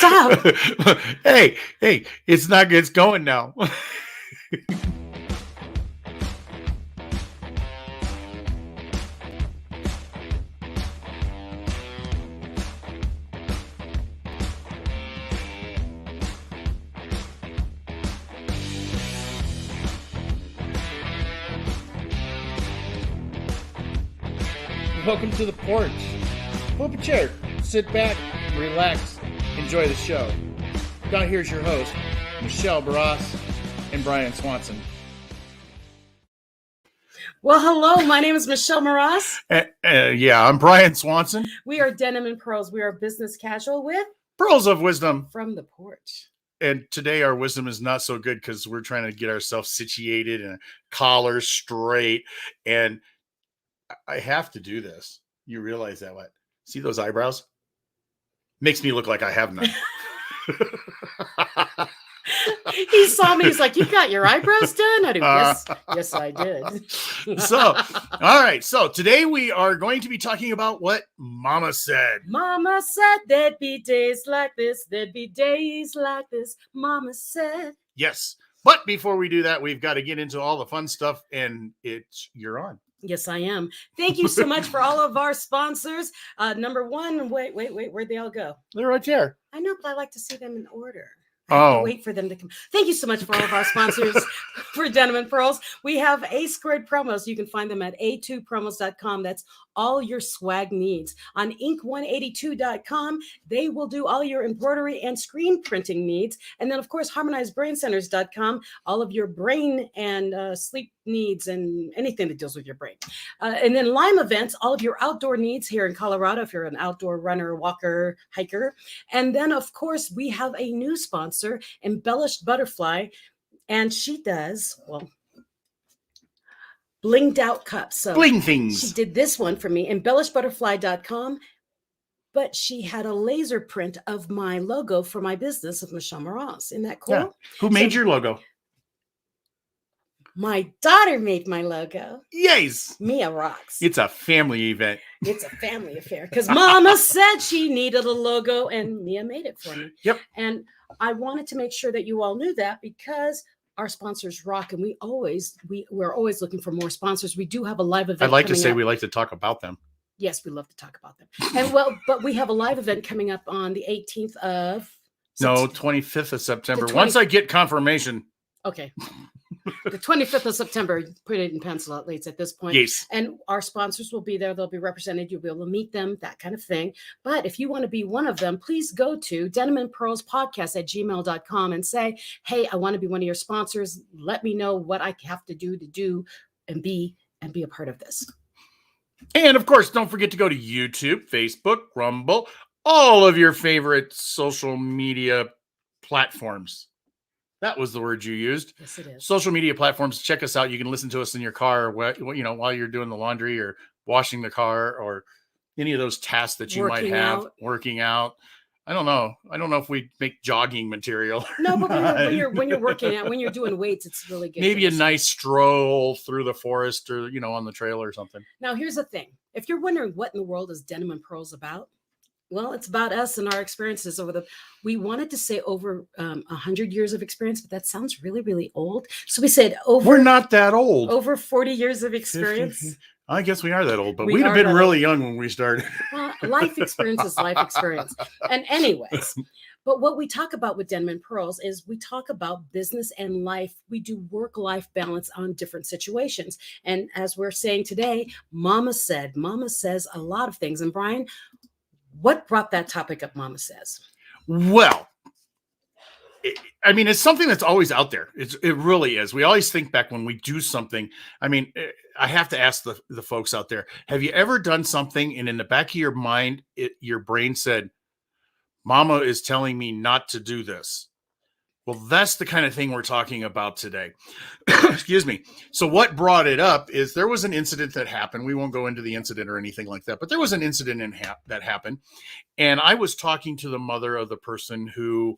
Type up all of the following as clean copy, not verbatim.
Stop. Hey, it's not good. It's going now. Welcome to the porch. Pull up a chair, sit back, relax, enjoy the show. Now here's your host, Michelle Barras and Brian Swanson. Well, hello, my name is Michelle Maras. Yeah, I'm Brian Swanson. We are Denim and Pearls. We are business casual with Pearls of Wisdom. From the porch. And today our wisdom is not so good because we're trying to get ourselves situated and collar straight. And I have to do this. You realize that, what? See those eyebrows? Makes me look like I have none. He saw me. He's like, "You got your eyebrows done?" I do. Yes, I did. So, all right. So today we are going to be talking about what Mama said. Mama said there'd be days like this. There'd be days like this. Mama said. Yes. But before we do that, we've got to get into all the fun stuff, and you're on. Yes, I am. Thank you so much for all of our sponsors. Number one, wait, where'd they all go? They're right there. I know, but I like to see them in order. I have to wait for them to come. Thank you so much for all of our sponsors for Denim and Pearls. We have A2 promos. You can find them at a2promos.com. That's all your swag needs. On ink182.com, they will do all your embroidery and screen printing needs. And then, of course, harmonizedbraincenters.com, all of your brain and sleep needs and anything that deals with your brain. And then Lime Events, all of your outdoor needs here in Colorado, if you're an outdoor runner, walker, hiker. And then, of course, we have a new sponsor, Embellished Butterfly, and she does, well, blinged out cups. So bling things. She did this one for me, embellishedbutterfly.com, but she had a laser print of my logo for my business of Michelle Maras. Isn't that cool? Yeah. Who made your logo? My daughter made my logo. Yes. Mia rocks. It's a family event. It's a family affair because Mama said she needed a logo and Mia made it for me. Yep. And I wanted to make sure that you all knew that because our sponsors rock, and we're always looking for more sponsors. We do have a live event. I'd like to say we like to talk about them. Yes, we love to talk about them. And but we have a live event coming up on the 18th of 25th of September. Once I get confirmation. Okay. The 25th of September, put it in pencil at least at this point. Yes. And our sponsors will be there. They'll be represented. You'll be able to meet them, that kind of thing. But if you want to be one of them, please go to denimandpearlspodcast@gmail.com and say, "Hey, I want to be one of your sponsors. Let me know what I have to do and be a part of this." And of course, don't forget to go to YouTube, Facebook, Rumble, all of your favorite social media platforms. That was the word you used. Yes, it is. Social media platforms. Check us out. You can listen to us in your car, while you're doing the laundry or washing the car or any of those tasks that you might have. Working out. I don't know if we make jogging material. No, but when you're working out, when you're doing weights, it's really good. Maybe a nice stroll through the forest or on the trail or something. Now, here's the thing: if you're wondering what in the world is Denim and Pearls about. Well, it's about us and our experiences we wanted to say over 100 years of experience, but that sounds really, really old. So we said we're not that old. Over 40 years of experience. 50. I guess we are that old, but we'd have been really young when we started. Well, life experience is life experience. And anyways, but what we talk about with Denim and Pearls is we talk about business and life. We do work-life balance on different situations. And as we're saying today, Mama says a lot of things. And Brian, what brought that topic up, Mama says? Well, it's something that's always out there. It really is. We always think back when we do something. I have to ask the folks out there, have you ever done something and in the back of your mind, your brain said, Mama is telling me not to do this? Well, that's the kind of thing we're talking about today. Excuse me. So what brought it up is there was an incident that happened. We won't go into the incident or anything like that, but there was an incident that happened. And I was talking to the mother of the person who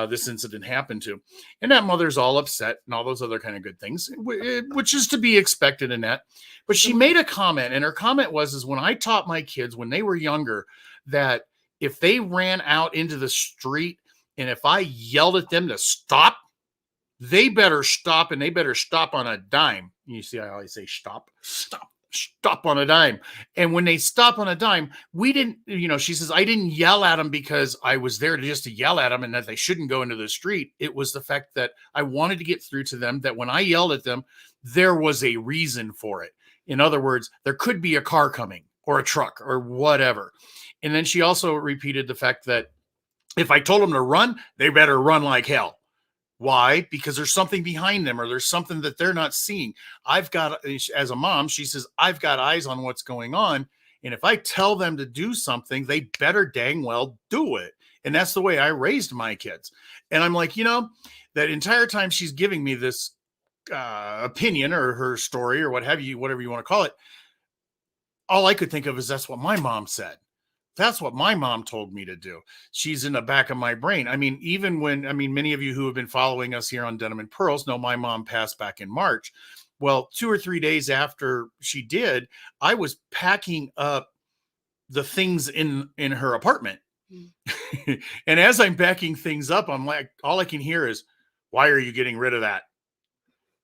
this incident happened to. And that mother's all upset and all those other kind of good things, which is to be expected in that. But she made a comment, and her comment was when I taught my kids when they were younger that if they ran out into the street and if I yelled at them to stop, they better stop, and they better stop on a dime. You see, I always say stop on a dime. And when they stop on a dime, we didn't, she says, I didn't yell at them because I was there to yell at them and that they shouldn't go into the street. It was the fact that I wanted to get through to them that when I yelled at them, there was a reason for it. In other words, there could be a car coming or a truck or whatever. And then she also repeated the fact that if I told them to run, they better run like hell. Why? Because there's something behind them or there's something that they're not seeing. I've got, as a mom, she says, I've got eyes on what's going on. And if I tell them to do something, they better dang well do it. And that's the way I raised my kids. And I'm like, that entire time she's giving me this opinion or her story or what have you, whatever you want to call it, all I could think of is that's what my mom said. That's what my mom told me to do. She's in the back of my brain. I mean, many of you who have been following us here on Denim and Pearls know my mom passed back in March. Well, 2 or 3 days after she did, I was packing up the things in her apartment. And as I'm packing things up, I'm like, all I can hear is, why are you getting rid of that?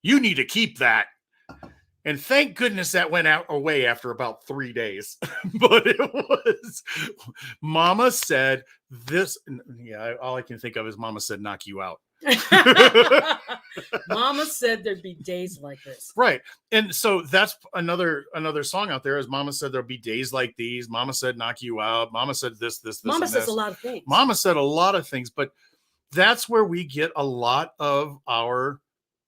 You need to keep that. And thank goodness that went away after about 3 days. But it was, Mama said this. Yeah, all I can think of is Mama said, knock you out. Mama said there'd be days like this. Right. And so that's another song out there is Mama said there'll be days like these. Mama said, knock you out. Mama said this. Mama says a lot of things. Mama said a lot of things, but that's where we get a lot of our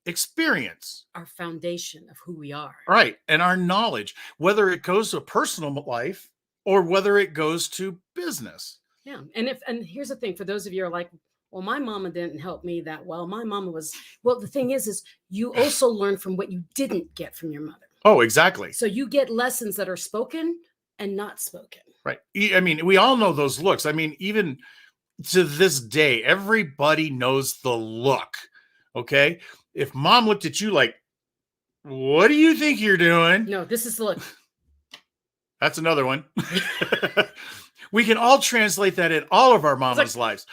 experience, our foundation of who we are, right? And our knowledge, whether it goes to personal life or whether it goes to business. Yeah. And here's the thing, for those of you who are like, well, my mama didn't help me that well. My mama the thing is you also learn from what you didn't get from your mother. Oh, exactly. So you get lessons that are spoken and not spoken. Right. I mean, we all know those looks. I mean, even to this day, everybody knows the look. Okay. If mom looked at you like, what do you think you're doing? No, this is the look. That's another one. We can all translate that in all of our mama's lives.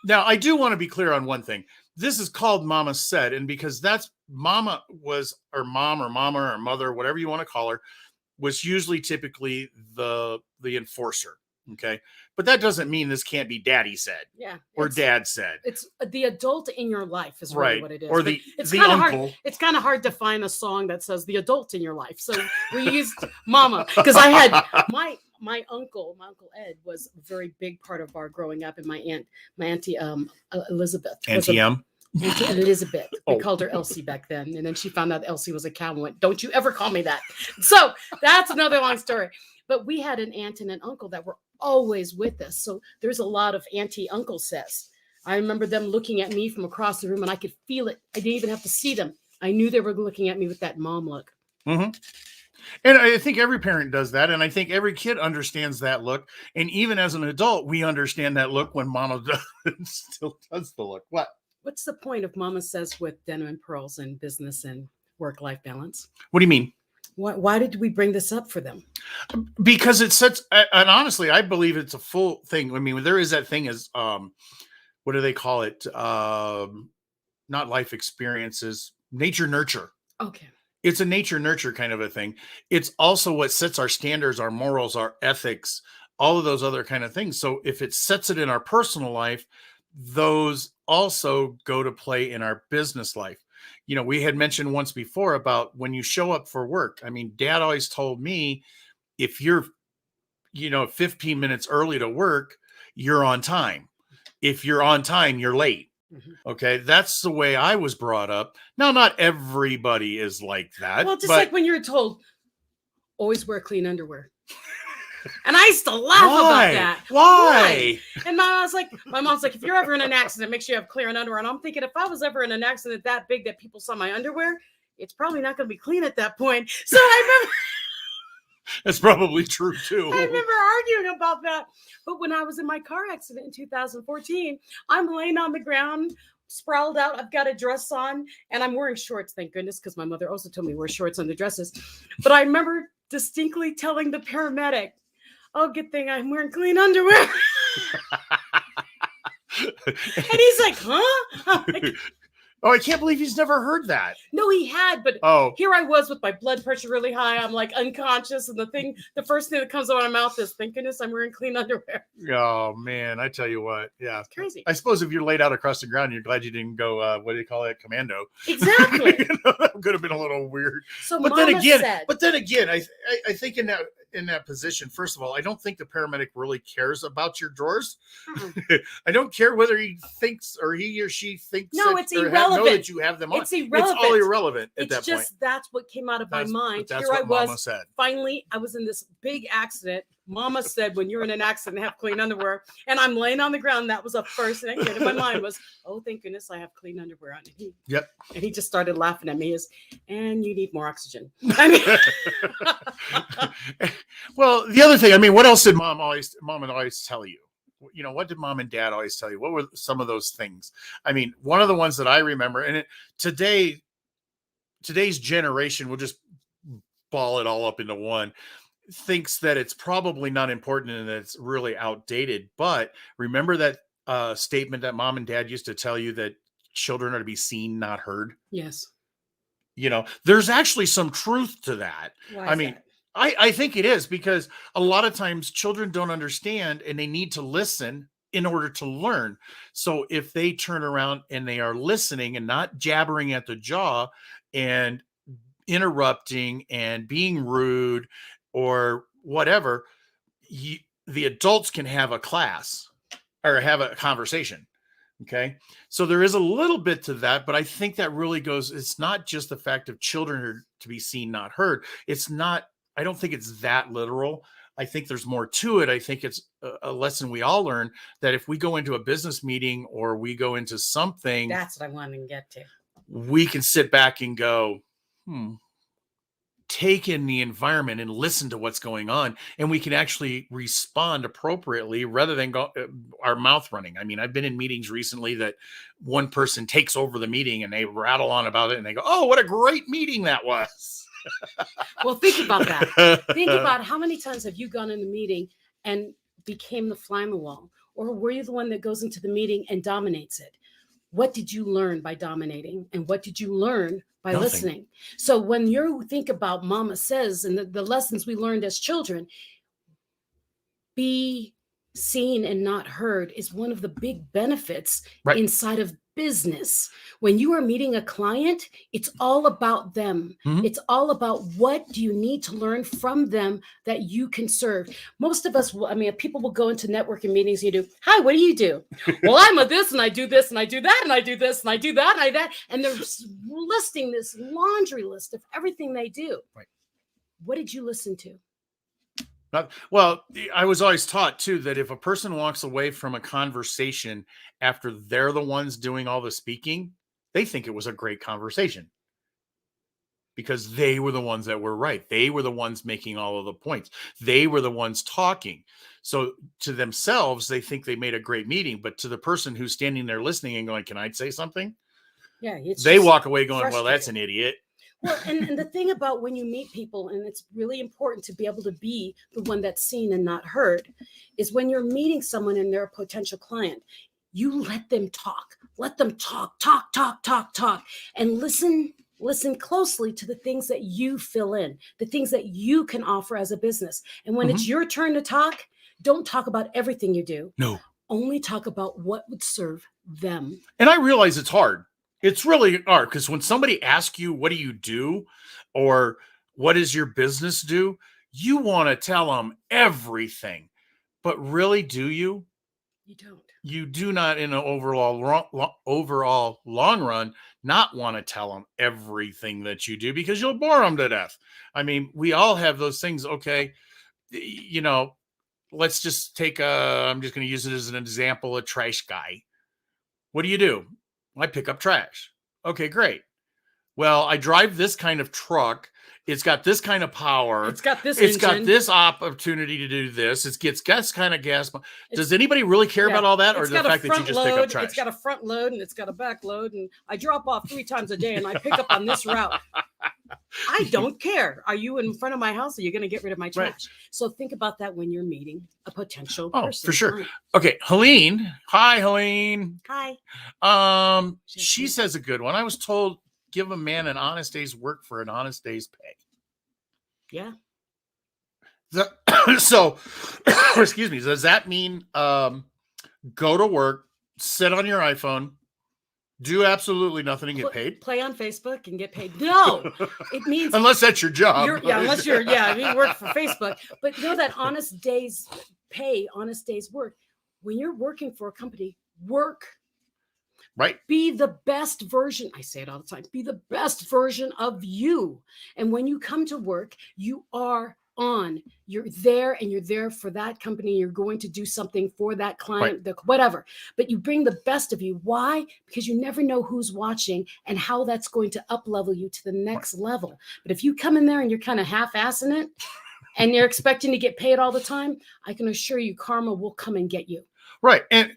Now, I do want to be clear on one thing. This is called Mama Said, and because that's mama was, or mom or mama or mother, whatever you want to call her, was usually typically the enforcer. Okay. But that doesn't mean this can't be daddy said. Yeah. Or dad said. It's the adult in your life is really what it is. Or the uncle. It's kind of hard to find a song that says the adult in your life. So we used mama, because I had my uncle Ed was a very big part of our growing up, and my auntie Elizabeth. Auntie M. Auntie Elizabeth. We called her Elsie back then. And then she found out Elsie was a cow and went, don't you ever call me that. So that's another long story. But we had an aunt and an uncle that were always with us. So there's a lot of auntie uncle says. I remember them looking at me from across the room and I could feel it. I didn't even have to see them. I knew they were looking at me with that mom look. Mm-hmm. And I think every parent does that. And I think every kid understands that look. And even as an adult, we understand that look when mama still does the look. What's the point of Mama Says with Denim and Pearls and business and work-life balance? What do you mean? Why did we bring this up for them? Because it's such, and honestly, I believe it's a full thing. I mean, there is that thing as, what do they call it? Not life experiences, nature nurture. Okay. It's a nature nurture kind of a thing. It's also what sets our standards, our morals, our ethics, all of those other kind of things. So if it sets it in our personal life, those also go to play in our business life. We had mentioned once before about when you show up for work. I mean, Dad always told me if you're, 15 minutes early to work, you're on time. If you're on time, you're late. Mm-hmm. Okay. That's the way I was brought up. Now, not everybody is like that. Well, just like when you're told, always wear clean underwear. And I used to laugh about that. Why? And my mom's like, if you're ever in an accident, make sure you have clear underwear. And I'm thinking, if I was ever in an accident that big that people saw my underwear, it's probably not going to be clean at that point. So I remember. That's probably true too. I remember arguing about that. But when I was in my car accident in 2014, I'm laying on the ground, sprawled out. I've got a dress on and I'm wearing shorts, thank goodness, because my mother also told me to wear shorts under dresses. But I remember distinctly telling the paramedic, oh, good thing I'm wearing clean underwear. And he's like, huh? I'm like, Oh, I can't believe he's never heard that. no, he had, but Oh, here I was with my blood pressure really high. I'm like unconscious, and the first thing that comes out of my mouth is, "Thank goodness I'm wearing clean underwear." oh man, I tell you what, yeah, It's crazy. I suppose if you're laid out across the ground, you're glad you didn't go. What do you call it? Commando. Exactly. That could have been a little weird. So, But Mama then again, said, I think in that position, first of all, I don't think the paramedic really cares about your drawers. I don't care whether he thinks or he or she thinks. No, that, it's or irrelevant. know that you have them on. It's irrelevant. It's all irrelevant at it's that just point. that's what came out of my mind. That's Here I what Mama was. said. Finally, I was in this big accident. Mama said, when you're in an accident, have clean underwear. And I'm laying on the ground. That was the first thing that came to my mind was, oh, thank goodness I have clean underwear on. And he just started laughing at me. And you need more oxygen. I mean, well, the other thing, I mean, what else did mom would always tell you? You know, what did mom and dad always tell you? What were some of those things? I mean, one of the ones that I remember, and today's generation will just ball it all up into one, thinks that it's probably not important and that it's really outdated. But remember that statement that mom and dad used to tell you, that children are to be seen, not heard? yes. You know, there's actually some truth to that. Why I is mean, that? I think it is, because a lot of times children don't understand and they need to listen in order to learn. So if they turn around and they are listening and not jabbering at the jaw and interrupting and being rude or whatever, the adults can have a class or have a conversation. Okay. So there is a little bit to that, but I think that really goes, it's not just the fact of children are to be seen, not heard. It's not, I don't think it's that literal. I think there's more to it. I think it's a lesson we all learn, that if we go into a business meeting or we go into something, That's what I wanted to get to. we can sit back and go, take in the environment and listen to what's going on, and we can actually respond appropriately rather than go our mouth running. I mean, I've been in meetings recently that one person takes over the meeting and they rattle on about it and they go, "Oh, what a great meeting that was." Well, think about that. Think about how many times have you gone in a meeting and became the fly on the wall? Or were you the one that goes into the meeting and dominates it? What did you learn by dominating? And what did you learn by Nothing. listening? So when you think about Mama Says and the lessons we learned as children, be seen and not heard is one of the big benefits inside of business. When you are meeting a client, it's all about them. It's all about what do you need to learn from them that you can serve. Most of us, I mean, people will go into networking meetings and you do, "Hi, what do you do?" "Well, I'm a this and I do this and I do that and I do this and I do that and I that." And they're listing this laundry list of everything they do. Right. What did you listen to? Well, I was always taught too that if a person walks away from a conversation after they're the ones doing all the speaking, they think it was a great conversation because they were the ones that were right. They were the ones making all of the points. They were the ones talking. So to themselves, they think they made a great meeting, but to the person who's standing there listening and going, "Can I say something?" Yeah, they walk away going, "Well, that's an idiot." Well, and the thing about when you meet people, and it's really important to be able to be the one that's seen and not heard, is when you're meeting someone and they're a potential client, you let them talk. Let them talk, and listen closely to the things that you fill in, the things that you can offer as a business. And when it's your turn to talk, don't talk about everything you do. No. Only talk about what would serve them. And I realize it's hard. It's really hard because when somebody asks you, "What do you do?" or "What does your business do?" you want to tell them everything. But really, do you? You don't. You do not, in an overall long run, not want to tell them everything that you do because you'll bore them to death. I mean, we all have those things. Okay, you know, let's just take I'm just going to use it as an example, a trash guy. What do you do? I pick up trash. Okay, great. Well, I drive this kind of truck. It's got this kind of power. It's got this It's engine. got this opportunity to do this. It gets this kind of gas. Does anybody really care about all that, or the fact that you just pick up trash? It's got a front load and it's got a back load, and I drop off 3 times a day and I pick up on this route. I don't care. Are you in front of my house? Or are you going to get rid of my trash? Right. So think about that when you're meeting a potential person. For sure. Right. Okay, Helene. Hi, Helene. Hi. She says a good one. I was told give a man an honest day's work for an honest day's pay. Yeah. So, excuse me. Does that mean go to work, sit on your iPhone, do absolutely nothing and get paid? Play on Facebook and get paid? No, it means unless that's your job. Unless you work for Facebook. But that honest day's pay, honest day's work. When you're working for a company, work. Right. Be the best version. I say it all the time. Be the best version of you. And when you come to work, you are on. You're there, and you're there for that company. You're going to do something for that client, whatever. But you bring the best of you. Why? Because you never know who's watching and how that's going to up level you to the next level. But if you come in there and you're kind of half-assing it and you're expecting to get paid all the time, I can assure you karma will come and get you. Right. And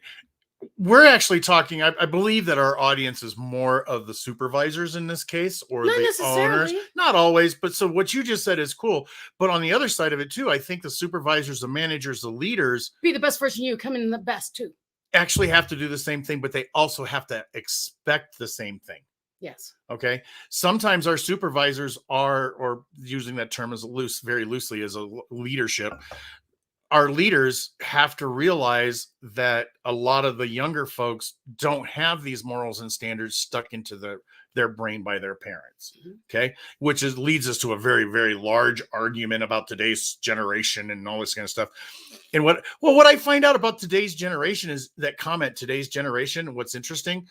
we're actually talking, I believe that our audience is more of the supervisors in this case, or Not the necessarily. owners. Not always, but so what you just said is cool. But on the other side of it too, I think the supervisors, the managers, the leaders, be the best version of you, come in the best too. Actually have to do the same thing, but they also have to expect the same thing. Yes. Okay. Sometimes our supervisors are, or using that term as very loosely, as a leadership. Our leaders have to realize that a lot of the younger folks don't have these morals and standards stuck into their brain by their parents. Okay. Which leads us to a very, very large argument about today's generation and all this kind of stuff. And what I find out about today's generation is that today's generation. What's interesting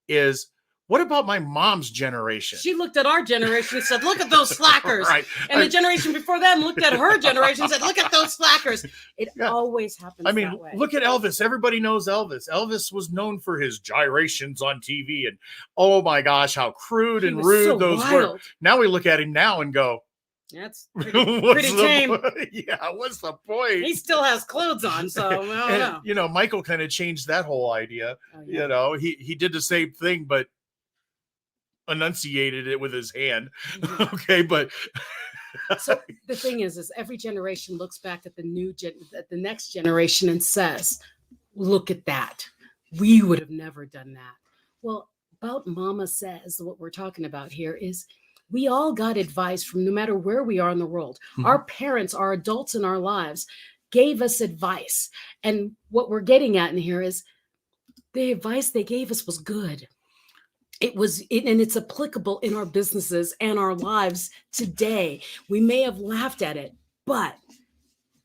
is, what about my mom's generation? She looked at our generation and said, look at those slackers. Right. And the generation before them looked at her generation and said, look at those slackers. It always happens that way. Look at Elvis. Everybody knows Elvis. Elvis was known for his gyrations on TV. And oh my gosh, how crude and rude those were. Now we look at him now and go, that's pretty tame. Yeah, what's the point? He still has clothes on, so I don't know. Michael kind of changed that whole idea. Oh, yeah. He did the same thing, but enunciated it with his hand. Okay, but so the thing is every generation looks back at the next generation and says, look at that, we would have never done that. Well, about Mama Says, what we're talking about here is we all got advice from, no matter where we are in the world. Our parents, our adults in our lives, gave us advice, and what we're getting at in here is the advice they gave us was good. And it's applicable in our businesses and our lives today. We may have laughed at it, but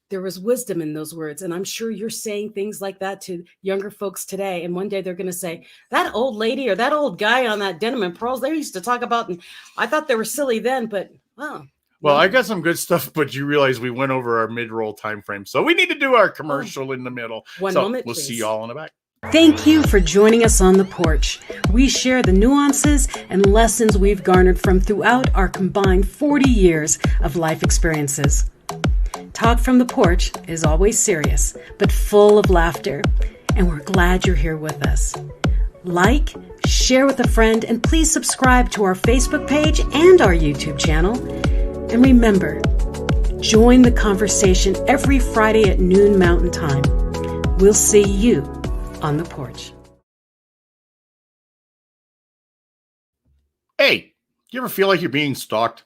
there was wisdom in those words. And I'm sure you're saying things like that to younger folks today. And one day they're going to say, that old lady or that old guy on that Denim and Pearls, they used to talk about, and I thought they were silly then, but wow. Well, I got some good stuff, but you realize we went over our mid-roll time frame. So we need to do our commercial in the middle. One moment, we'll see you all in the back. Thank you for joining us on The Porch. We share the nuances and lessons we've garnered from throughout our combined 40 years of life experiences. Talk from the Porch is always serious, but full of laughter, and we're glad you're here with us. Like, share with a friend, and please subscribe to our Facebook page and our YouTube channel. And remember, join the conversation every Friday at noon Mountain Time. We'll see you on the porch. Hey, you ever feel like you're being stalked?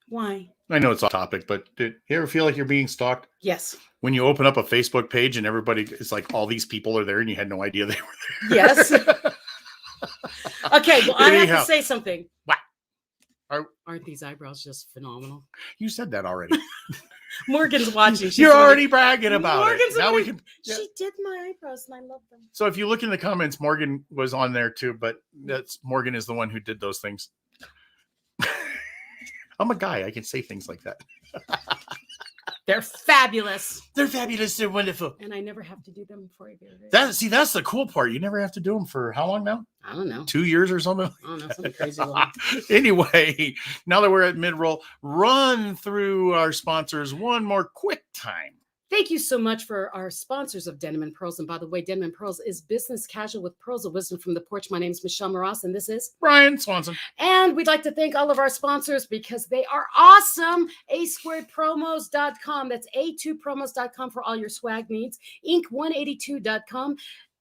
Why? I know it's off topic, but did you ever feel like you're being stalked? Yes. When you open up a Facebook page and it's like all these people are there and you had no idea they were there. Yes. Okay, well, I have to say something. What? Aren't these eyebrows just phenomenal? You said that already. Morgan's watching. You're already bragging about Morgan's it. Now we can. Yeah. She did my eyebrows, and I love them. So if you look in the comments, Morgan was on there too, but Morgan is the one who did those things. I'm a guy. I can say things like that. They're fabulous. They're fabulous. They're wonderful. And I never have to do them before I get it. That's the cool part. You never have to do them for how long now? I don't know. 2 years or something? I don't know. Something crazy long. Anyway, now that we're at mid-roll, run through our sponsors one more quick time. Thank you so much for our sponsors of Denim and Pearls. And by the way, Denim and Pearls is business casual with pearls of wisdom from the porch. My name is Michelle Moras, and this is Brian Swanson. And we'd like to thank all of our sponsors because they are awesome. A2promos.com. That's A2promos.com for all your swag needs. Ink182.com.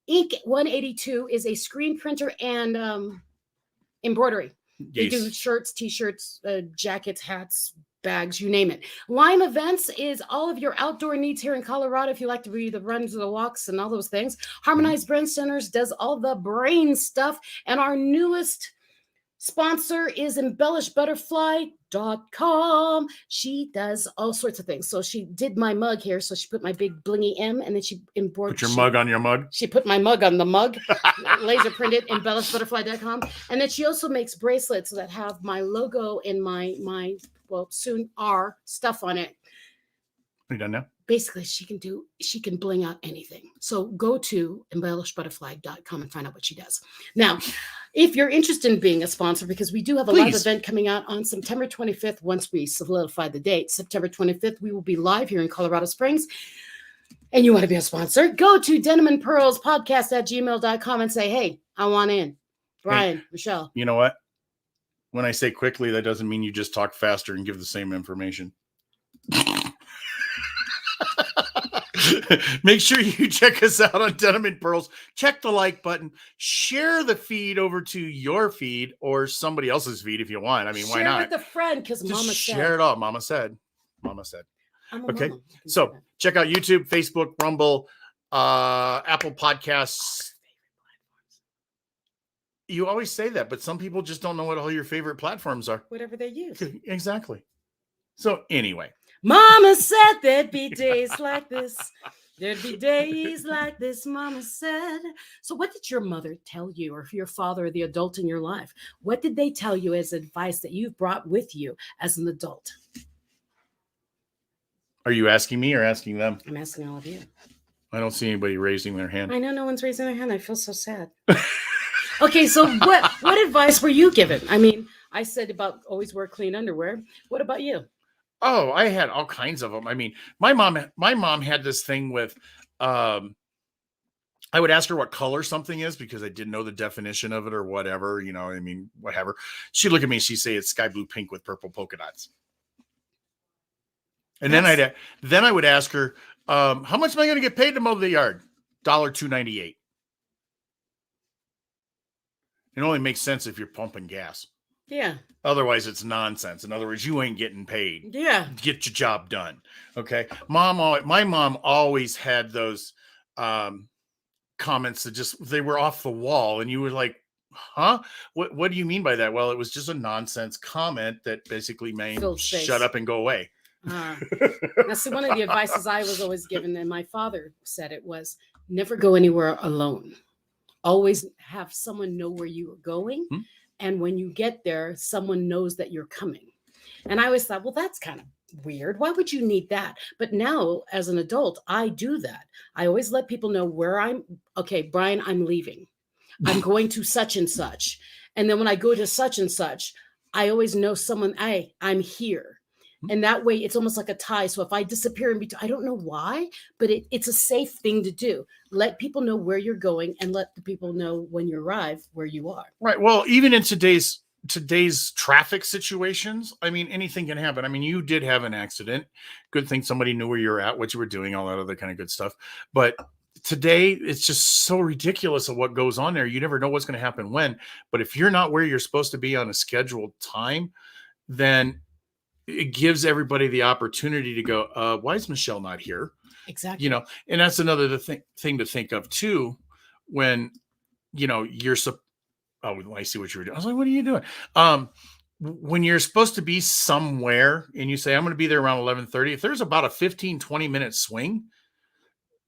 Ink182 is a screen printer and embroidery. They do shirts, t-shirts, jackets, hats, bags, you name it. Lime Events is all of your outdoor needs here in Colorado. If you like to be the runs or the walks and all those things. Harmonized Brain Centers does all the brain stuff. And our newest sponsor is embellishbutterfly.com. She does all sorts of things. So she did my mug here. So she put my big blingy M and then she embroidered. Put your mug on your mug? She put my mug on the mug, laser printed, embellishbutterfly.com. And then she also makes bracelets that have my logo and my well, soon our stuff on it. Are you done now? Basically, she can bling out anything. So go to embellishbutterfly.com and find out what she does. Now, if you're interested in being a sponsor, because we do have a live event coming out on September 25th, once we solidify the date, September 25th, we will be live here in Colorado Springs. And you want to be a sponsor, go to denimandpearlspodcast@gmail.com and say, hey, I want in. Brian, Michelle. You know what? When I say quickly, that doesn't mean you just talk faster and give the same information. Make sure you check us out on Denim and Pearls. Check the like button. Share the feed over to your feed or somebody else's feed if you want. I mean, why not? Share with a friend because Mama said. Share it all. Mama said. Mama said. Okay. Mama. So check out YouTube, Facebook, Rumble, Apple Podcasts. You always say that, but some people just don't know what all your favorite platforms are. Whatever they use. Exactly. So anyway. Mama said there'd be days like this. There'd be days like this, Mama said. So what did your mother tell you, or your father, or the adult in your life? What did they tell you as advice that you've brought with you as an adult? Are you asking me or asking them? I'm asking all of you. I don't see anybody raising their hand. I know no one's raising their hand. I feel so sad. Okay, so what advice were you given? I mean, I said about always wear clean underwear. What about you? Oh, I had all kinds of them. I mean, my mom had this thing with, I would ask her what color something is because I didn't know the definition of it or whatever, you know, I mean, whatever. She'd look at me, she'd say it's sky blue pink with purple polka dots. And then I would ask her, how much am I going to get paid to mow the yard? $2.98. It only makes sense if you're pumping gas. Yeah. Otherwise, it's nonsense. In other words, you ain't getting paid. Yeah. Get your job done. Okay. My mom always had those comments that they were off the wall. And you were like, huh? What do you mean by that? Well, it was just a nonsense comment that basically meant shut up and go away. Now, see, one of the advices I was always given, and my father said it, was never go anywhere alone. Always have someone know where you are going. Hmm? And when you get there, someone knows that you're coming. And I always thought, well, that's kind of weird. Why would you need that? But now as an adult, I do that. I always let people know where okay, Brian, I'm leaving. I'm going to such and such. And then when I go to such and such, I always know someone, I'm here. And that way it's almost like a tie. So if I disappear in between, I don't know why, but it's a safe thing to do. Let people know where you're going and let the people know when you arrive where you are. Right. Well, even in today's traffic situations, I mean, anything can happen. I mean, you did have an accident. Good thing somebody knew where you were at, what you were doing, all that other kind of good stuff. But today, it's just so ridiculous of what goes on there. You never know what's going to happen when. But if you're not where you're supposed to be on a scheduled time, then it gives everybody the opportunity to go, why is Michelle not here? Exactly. You know, and that's another thing to think of too, when, you know, I see what you were doing. I was like, what are you doing? When you're supposed to be somewhere and you say, I'm going to be there around 11:30, if there's about a 15-20 minute swing,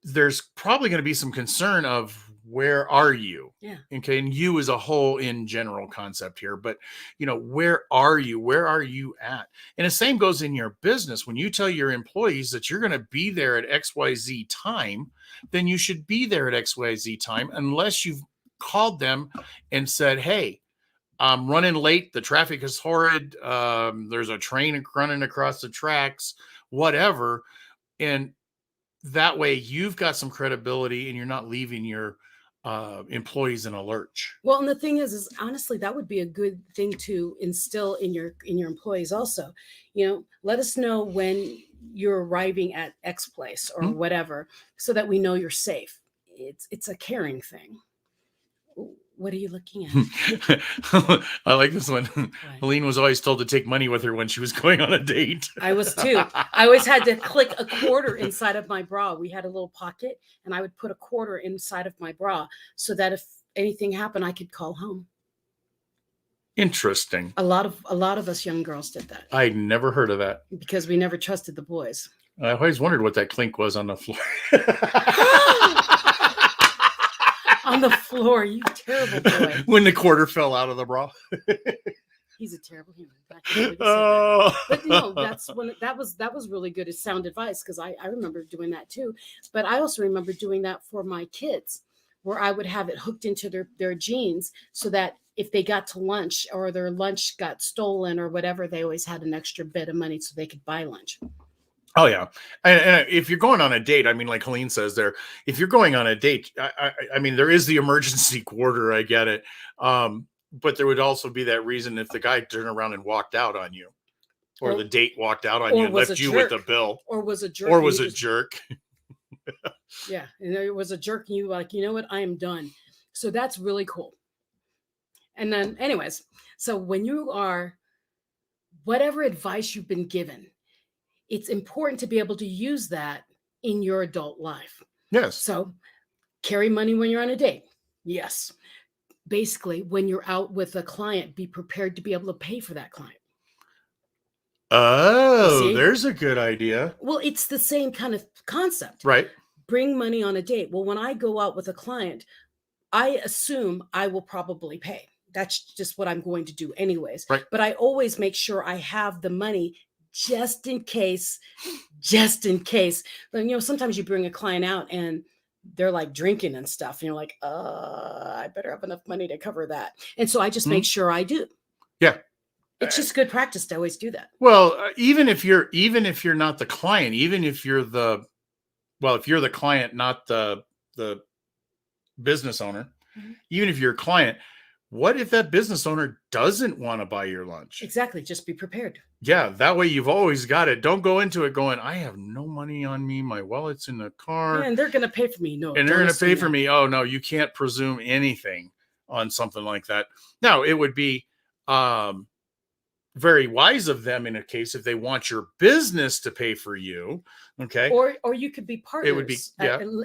there's probably going to be some concern of where are you? Yeah. Okay. And you as a whole in general concept here, but you know, where are you? Where are you at? And the same goes in your business. When you tell your employees that you're going to be there at XYZ time, then you should be there at XYZ time, unless you've called them and said, hey, I'm running late. The traffic is horrid. There's a train running across the tracks, whatever. And that way you've got some credibility and you're not leaving your employees in a lurch. Well, and the thing is honestly, that would be a good thing to instill in your employees also. Let us know when you're arriving at X place or whatever, so that we know you're safe. It's a caring thing. What are you looking at? I like this one. Helene was always told to take money with her when she was going on a date. I was too. I always had to click a quarter inside of my bra. We had a little pocket, and I would put a quarter inside of my bra so that if anything happened, I could call home. Interesting. A lot of us young girls did that. I never heard of that because we never trusted the boys. I always wondered what that clink was on the floor. On the floor, you terrible boy. When the quarter fell out of the bra. He's a terrible human. But no, that's when that was really good as sound advice, because I remember doing that too. But I also remember doing that for my kids, where I would have it hooked into their jeans, so that if they got to lunch or their lunch got stolen or whatever, they always had an extra bit of money so they could buy lunch. Oh, yeah. And if you're going on a date, I mean, like Helene says there, if you're going on a date, I mean, there is the emergency quarter. I get it. But there would also be that reason if the guy turned around and walked out on you, or the date walked out on you and left you with the bill. Or was a jerk. Yeah. And it was a jerk. And you were like, you know what? I am done. So that's really cool. And then anyways, so when you are, whatever advice you've been given, it's important to be able to use that in your adult life. Yes. So carry money when you're on a date. Yes. Basically, when you're out with a client, be prepared to be able to pay for that client. Oh, there's a good idea. Well, it's the same kind of concept. Right. Bring money on a date. Well, when I go out with a client, I assume I will probably pay. That's just what I'm going to do anyways. Right. But I always make sure I have the money just in case. But, sometimes you bring a client out and they're like drinking and stuff. And you're like, I better have enough money to cover that. And so I just make sure I do. Yeah. It's just good practice to always do that. Well, even if you're not the client, if you're the client, not the business owner, even if you're a client, what if that business owner doesn't want to buy your lunch? Exactly. Just be prepared. Yeah. That way you've always got it. Don't go into it going, I have no money on me. My wallet's in the car. Yeah, and they're going to pay for me. No. And they're going to pay for me. Oh, no, you can't presume anything on something like that. Now, it would be very wise of them in a case if they want your business to pay for you. Okay. Or you could be partners. It would be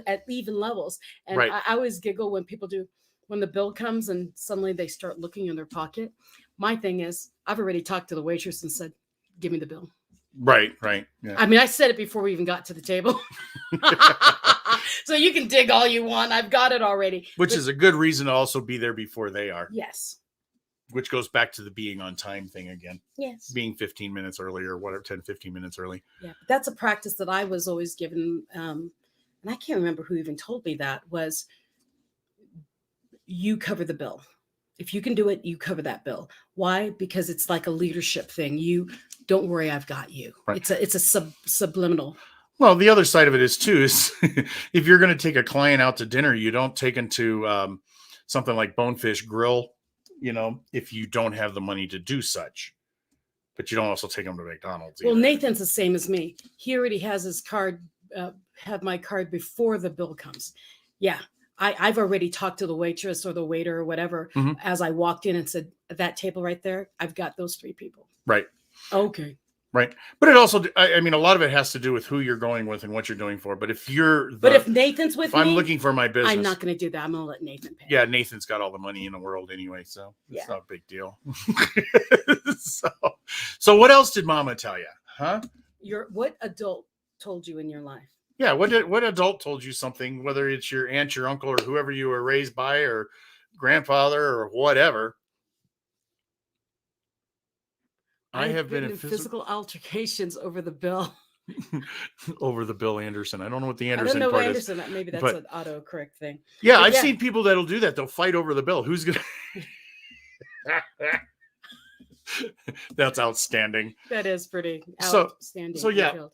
at even levels. And right. I always giggle when people do. When the bill comes and suddenly they start looking in their pocket. My thing is, I've already talked to the waitress and said, give me the bill. Right. Yeah. I mean, I said it before we even got to the table. So you can dig all you want. I've got it already. Which is a good reason to also be there before they are. Yes. Which goes back to the being on time thing again. Yes. Being 15 minutes early or whatever, 10, 15 minutes early. Yeah. But that's a practice that I was always given. And I can't remember who even told me that was, you cover the bill. If you can do it, you cover that bill. Why? Because it's like a leadership thing. You don't worry, I've got you. Right. It's a subliminal. Well, the other side of it is too, is if you're going to take a client out to dinner, you don't take them to something like Bonefish Grill, if you don't have the money to do such. But you don't also take them to McDonald's either. Well, Nathan's the same as me. He already has his card, have my card before the bill comes. Yeah. I've already talked to the waitress or the waiter or whatever as I walked in and said, at that table right there, I've got those 3 people. Right. Okay. Right. But it also, I mean, a lot of it has to do with who you're going with and what you're doing for. But if if Nathan's with me, I'm looking for my business, I'm not going to do that. I'm going to let Nathan pay. Yeah. Nathan's got all the money in the world anyway. So it's not a big deal. So what else did Mama tell you? Huh? What adult told you in your life? Yeah, what adult told you something, whether it's your aunt, your uncle, or whoever you were raised by, or grandfather, or whatever? I have been in physical altercations over the bill. Over the Bill Anderson. I don't know what the Anderson part is. Maybe that's an autocorrect thing. Yeah, I've seen people that'll do that. They'll fight over the bill. Who's gonna? That's outstanding. That is pretty outstanding. So yeah.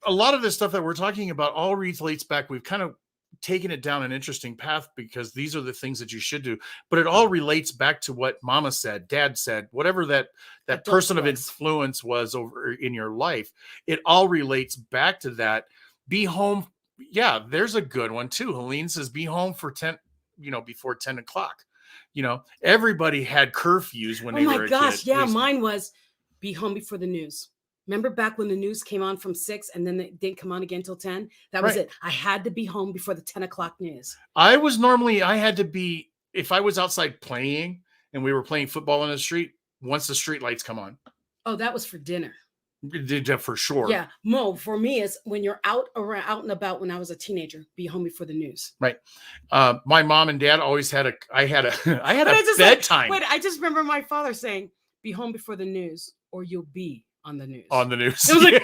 a lot of this stuff that we're talking about all relates back. We've kind of taken it down an interesting path because these are the things that you should do, but it all relates back to what mama said, dad said, whatever that person of influence was over in your life. It all relates back to that. Be home. Yeah, there's a good one too. Helene says, be home for 10, before 10 o'clock. Everybody had curfews when they were a kid. Oh my gosh. Yeah, mine was be home before the news. Remember back when the news came on from 6 and then it didn't come on again until 10? That was it. I had to be home before the 10 o'clock news. I had to be, if I was outside playing and we were playing football in the street, once the street lights come on. Oh, that was for dinner. For sure. Yeah. Mo, for me, is when you're out and about when I was a teenager, be home before the news. Right. My mom and dad always had I had a bedtime. Wait, I just remember my father saying, be home before the news or you'll be on the news. On the news. It was like,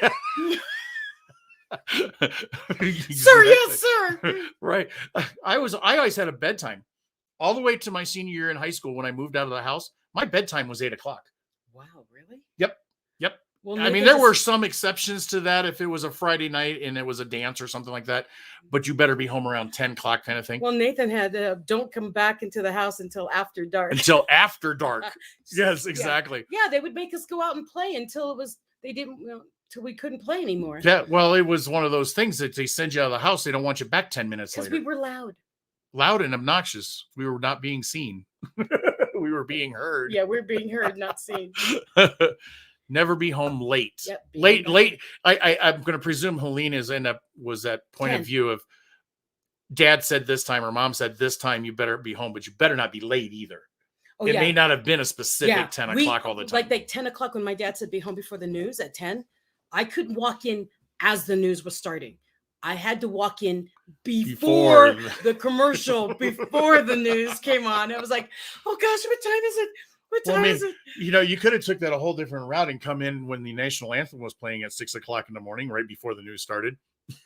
sir, yes, sir. Right. I always had a bedtime all the way to my senior year in high school. When I moved out of the house, my bedtime was 8 o'clock. Wow, really? Yep. Well, I mean, there were some exceptions to that if it was a Friday night and it was a dance or something like that, but you better be home around 10 o'clock kind of thing. Well, Nathan had don't come back into the house until after dark. Until after dark. Yes, exactly. Yeah, they would make us go out and play until till we couldn't play anymore. Yeah, well, it was one of those things that they send you out of the house. They don't want you back 10 minutes later. Because we were loud. Loud and obnoxious. We were not being seen. We were being heard. Yeah, we're being heard, not seen. Never be home late. Yep, late. I'm going to presume Helene was that point 10. Of view of dad said this time or mom said this time, you better be home, but you better not be late either. It may not have been a specific 10 o'clock all the time. Like 10 o'clock when my dad said be home before the news at 10, I couldn't walk in as the news was starting. I had to walk in before the commercial, before the news came on. It was like, oh gosh, what time is it? What time is it? You could have took that a whole different route and come in when the national anthem was playing at 6 o'clock in the morning, right before the news started.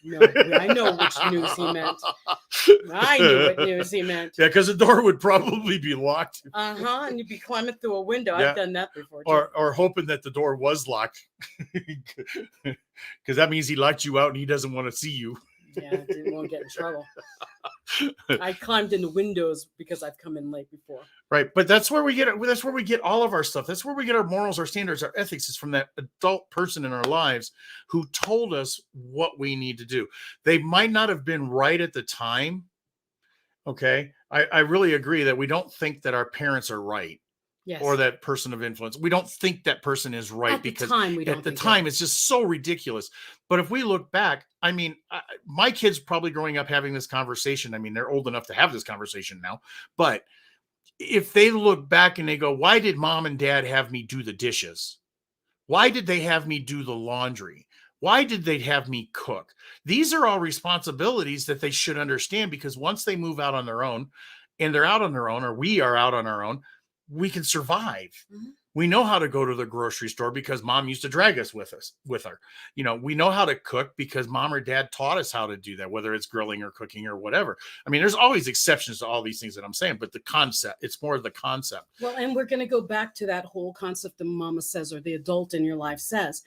No, I know which news he meant. I knew what news he meant. Yeah, because the door would probably be locked. And you'd be climbing through a window. Yeah. I've done that before. Or hoping that the door was locked, because that means he locked you out and he doesn't want to see you. Yeah, I didn't want to get in trouble. I climbed into windows because I've come in late before. Right, but that's where we get all of our stuff. That's where we get our morals, our standards, our ethics, is from that adult person in our lives who told us what we need to do. They might not have been right at the time. Okay, I really agree that we don't think that our parents are right. Yes. Or that person of influence. We don't think that person is right at because at the time it's just so ridiculous. But if we look back, I mean, my kids probably growing up having this conversation. I mean, they're old enough to have this conversation now. But if they look back and they go, why did mom and dad have me do the dishes? Why did they have me do the laundry? Why did they have me cook? These are all responsibilities that they should understand, because once they move out on their own and they're out on their own, or we are out on our own, we can survive. Mm-hmm. We know how to go to the grocery store because mom used to drag us with her. We know how to cook because mom or dad taught us how to do that, whether it's grilling or cooking or whatever. I mean, there's always exceptions to all these things that I'm saying, but the concept, it's more of the concept. Well, and we're going to go back to that whole concept that mama says, or the adult in your life says,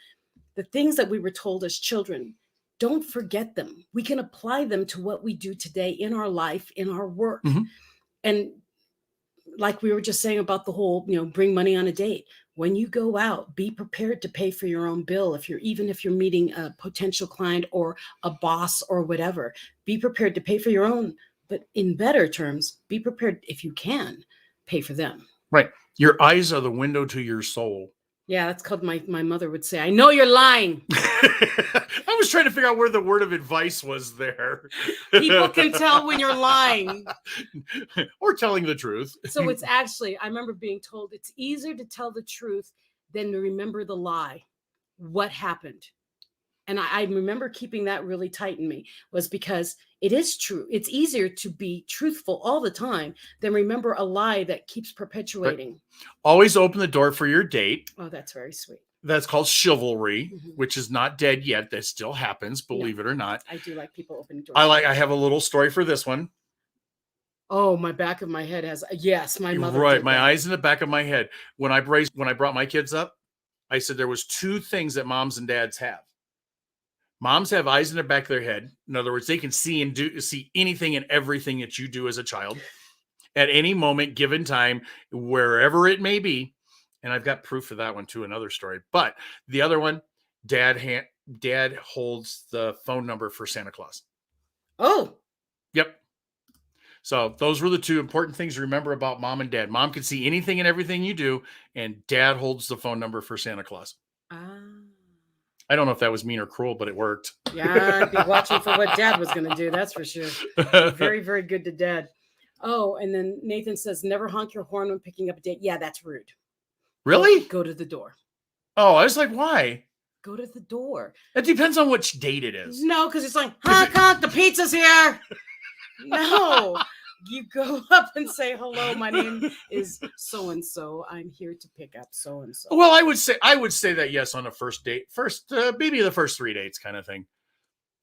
the things that we were told as children, don't forget them. We can apply them to what we do today in our life, in our work. Mm-hmm. And like we were just saying about the whole, bring money on a date. When you go out, be prepared to pay for your own bill. Even if you're meeting a potential client or a boss or whatever, be prepared to pay for your own. But in better terms, be prepared, if you can, pay for them. Right. Your eyes are the window to your soul. Yeah, that's called, my mother would say, I know you're lying. I was trying to figure out where the word of advice was there. People can tell when you're lying. Or telling the truth. So it's actually, I remember being told it's easier to tell the truth than to remember the lie. What happened? And I remember keeping that really tight in me, was because it is true. It's easier to be truthful all the time than remember a lie that keeps perpetuating. Right. Always open the door for your date. Oh, that's very sweet. That's called chivalry, mm-hmm. which is not dead yet. That still happens, believe it or not. I do like people opening doors. I have a little story for this one. Oh, my back of my head has, yes, my mother. Right, my eyes in the back of my head. When I brought my kids up, I said there was two things that moms and dads have. Moms have eyes in the back of their head. In other words, they can see anything and everything that you do as a child at any moment, given time, wherever it may be. And I've got proof of that one too, another story. But the other one, dad holds the phone number for Santa Claus. Oh. Yep. So those were the two important things to remember about mom and dad. Mom can see anything and everything you do, and dad holds the phone number for Santa Claus. I don't know if that was mean or cruel, but it worked. Yeah, I'd be watching for what dad was going to do. That's for sure. Very, very good to dad. Oh, and then Nathan says, never honk your horn when picking up a date. Yeah, that's rude. Really? Go to the door. Oh, I was like, why? Go to the door. It depends on which date it is. No, because it's like, honk, the pizza's here. No. You go up and say, hello, my name is so-and-so. I'm here to pick up so-and-so. Well, I would say that, yes, on a first date, maybe the first 3 dates kind of thing.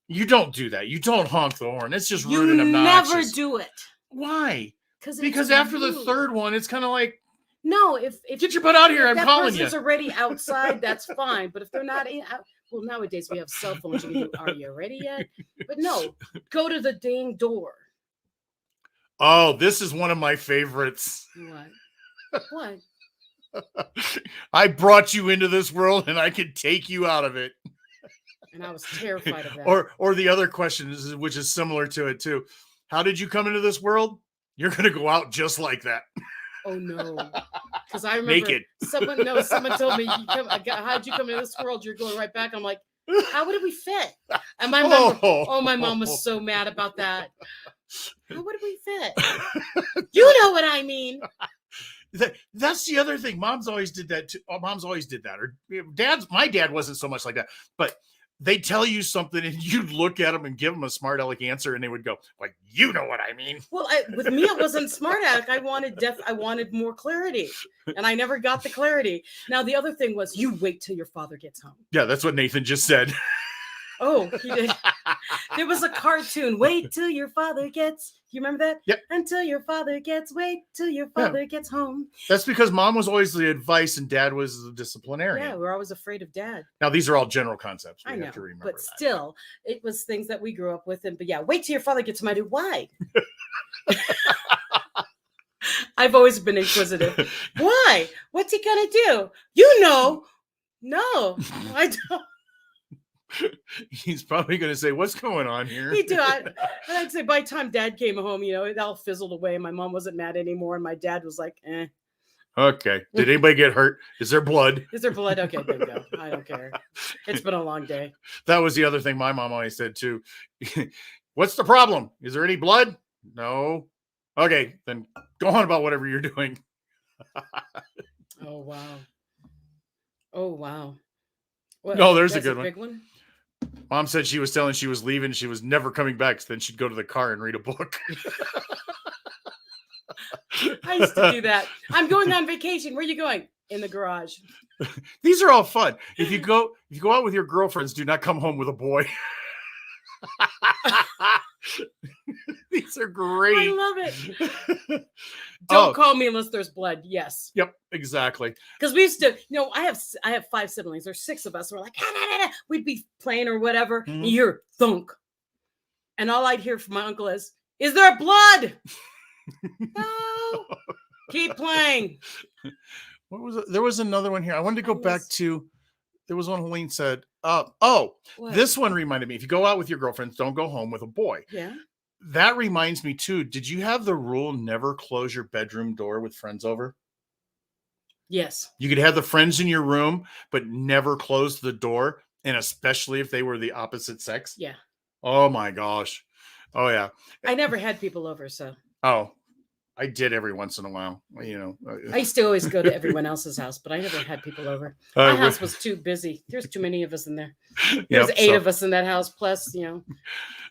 You don't do that. You don't honk the horn. It's just rude and obnoxious. You never do it. Why? Because after the third one, it's kind of like, no, if get your butt out here, I'm calling you. If that person's already outside, that's fine. But if they're not in, well, nowadays we have cell phones. You can do, are you ready yet? But no, go to the dang door. Oh, this is one of my favorites. What? I brought you into this world and I can take you out of it. And I was terrified of that. Or the other question, which is similar to it too. How did you come into this world? You're going to go out just like that. Oh, no. Because I remember naked. Someone told me, how'd you come into this world? You're going right back. I'm like, how would we fit? And my mom, my mom was so mad about that. How would we fit? You know what I mean. That's the other thing. Moms always did that too. Moms always did that. Or my dad wasn't so much like that. But they tell you something and you'd look at them and give them a smart aleck answer and they would go, like, you know what I mean. Well, with me, it wasn't smart aleck. I wanted more clarity. And I never got the clarity. Now, the other thing was, you wait till your father gets home. Yeah, that's what Nathan just said. Oh, he did. There was a cartoon. Wait till your father gets. You remember that? Yep. Until your father gets. Wait till your father gets home. That's because mom was always the advice and dad was the disciplinarian. Yeah, we're always afraid of dad. Now these are all general concepts. I know, have to remember but that. Still, it was things that we grew up with. But yeah, wait till your father gets home. I do. Why? I've always been inquisitive. Why? What's he gonna do? You know? No, I don't. He's probably going to say, what's going on here? He did. I'd say by the time dad came home, it all fizzled away. My mom wasn't mad anymore. And my dad was like, eh. Okay. Did anybody get hurt? Is there blood? Is there blood? Okay, bingo. I don't care. It's been a long day. That was the other thing my mom always said too. What's the problem? Is there any blood? No. Okay, then go on about whatever you're doing. Oh, wow. Oh, wow. What, no, there's a good one. Big one. Mom said she was telling she was leaving. She was never coming back. So then she'd go to the car and read a book. I used to do that. I'm going on vacation. Where are you going? In the garage. These are all fun. If you go out with your girlfriends, do not come home with a boy. These are great. I love it. Don't call me unless there's blood. Yes. Yep, exactly. Because we used to, I have 5 siblings. There's 6 of us. We're like, we'd be playing or whatever. And you hear thunk. And all I'd hear from my uncle is there blood? No. Keep playing. What was it? There was another one here. I wanted to go back to, there was one Helene said, what? This one reminded me. If you go out with your girlfriends, don't go home with a boy. Yeah. That reminds me too. Did you have the rule never close your bedroom door with friends over? Yes. You could have the friends in your room, but never close the door. And especially if they were the opposite sex. Yeah. Oh my gosh. Oh yeah. I never had people over, so. Oh, I did every once in a while. I used to always go to everyone else's house, but I never had people over. My house was too busy. There's too many of us in there. There's 8 of us in that house, plus,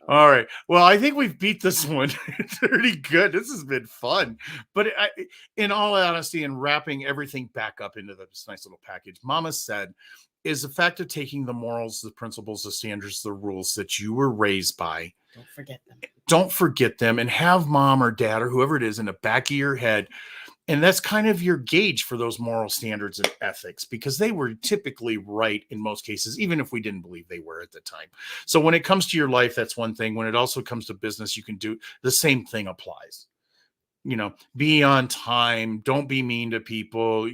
All right. Well, I think we've beat this one. It's pretty good. This has been fun. But in all honesty, and wrapping everything back up into this nice little package, Mama said, is the fact of taking the morals, the principles, the standards, the rules that you were raised by. Don't forget them. Don't forget them, and have mom or dad or whoever it is in the back of your head. And that's kind of your gauge for those moral standards and ethics, because they were typically right in most cases, even if we didn't believe they were at the time. So when it comes to your life, that's one thing. When it also comes to business, you can do the same thing applies. Be on time. Don't be mean to people.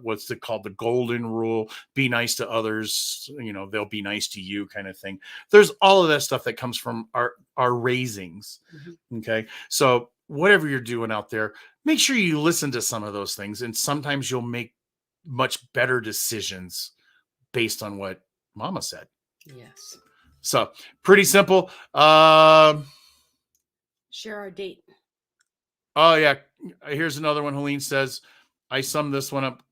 What's it called? The golden rule. Be nice to others. They'll be nice to you, kind of thing. There's all of that stuff that comes from our raisings. Mm-hmm. Okay. So whatever you're doing out there, make sure you listen to some of those things. And sometimes you'll make much better decisions based on what Mama said. Yes. So pretty simple. Share our date. Oh, yeah. Here's another one. Helene says, I summed this one up.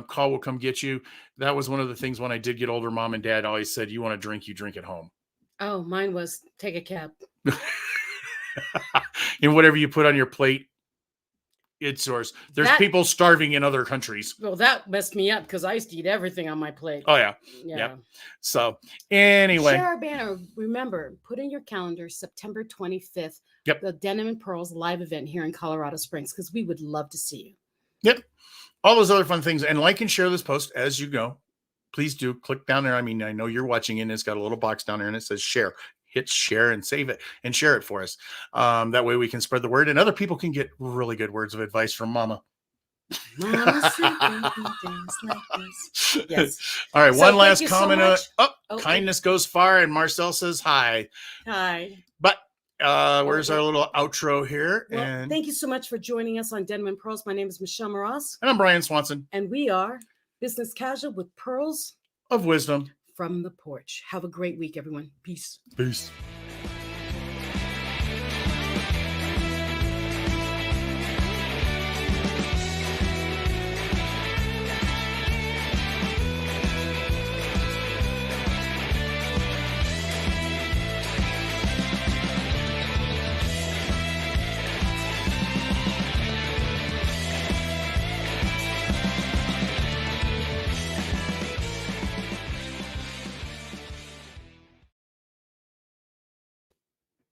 Call will come get you. That was one of the things when I did get older, Mom and Dad always said, you want to drink, you drink at home. Oh, mine was take a cab. And whatever you put on your plate, it's yours. There's people starving in other countries. Well, that messed me up because I used to eat everything on my plate. Oh, yeah. Yeah. So anyway. Share our banner. Remember, put in your calendar September 25th. Yep. The Denim and Pearls live event here in Colorado Springs, because we would love to see you. Yep. All those other fun things. And like and share this post as you go. Please do. Click down there. I mean, I know you're watching it, and it's got a little box down there and it says share. Hit share and save it and share it for us. That way we can spread the word and other people can get really good words of advice from Mama. Mama said things like this. Yes. All right. One last comment. So kindness goes far. And Marcel says hi. Hi. But where's our little outro here? Well, and thank you so much for joining us on Denim and Pearls. My name is Michelle Moroz. And I'm Brian Swanson. And we are Business Casual with Pearls of Wisdom from the Porch. Have a great week, everyone. Peace. Peace.